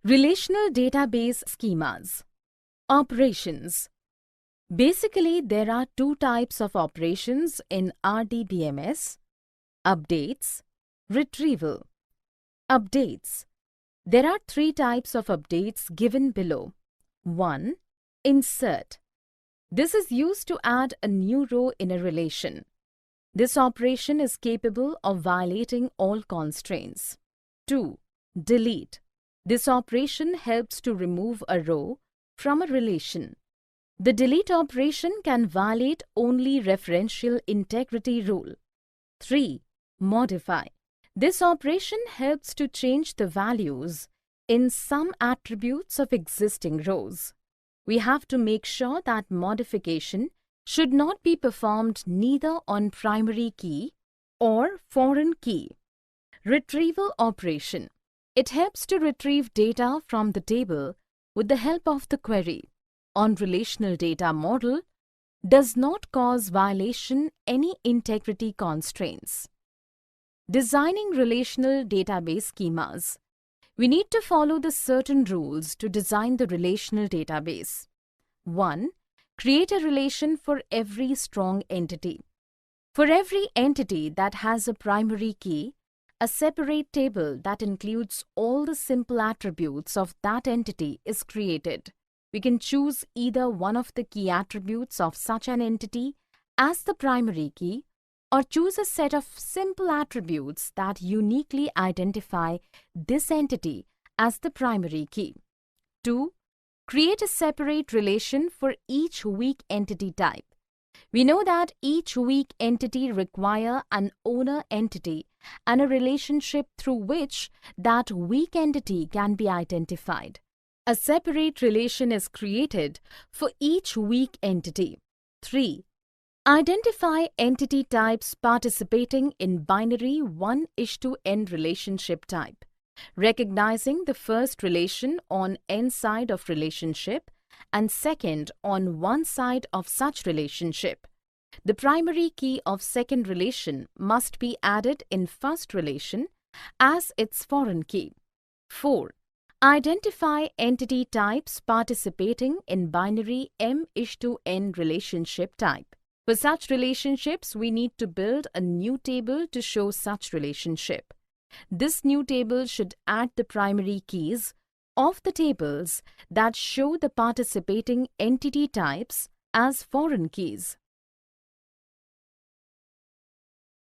Relational database schemas. Operations. Basically, there are two types of operations in RDBMS: updates, retrieval. Updates. There are three types of updates given below. 1. Insert. This is used to add a new row in a relation. This operation is capable of violating all constraints. 2. Delete. This operation helps to remove a row from a relation. The delete operation can violate only referential integrity rule. 3. Modify. This operation helps to change the values in some attributes of existing rows. We have to make sure that modification should not be performed neither on primary key or foreign key. Retrieval operation. It helps to retrieve data from the table with the help of the query. On relational data model, does not cause violation any integrity constraints. Designing relational database schemas. We need to follow the certain rules to design the relational database. 1. Create a relation for every strong entity. For every entity that has a primary key, a separate table that includes all the simple attributes of that entity is created. We can choose either one of the key attributes of such an entity as the primary key, or choose a set of simple attributes that uniquely identify this entity as the primary key. 2. Create a separate relation for each weak entity type. We know that each weak entity requires an owner entity and a relationship through which that weak entity can be identified. A separate relation is created for each weak entity. 3. Identify entity types participating in binary 1:n relationship type, recognizing the first relation on n side of relationship and second on one side of such relationship. The primary key of second relation must be added in first relation as its foreign key. 4. Identify entity types participating in binary m:(n) relationship type. For such relationships, we need to build a new table to show such relationship. This new table should add the primary keys of the tables that show the participating entity types as foreign keys.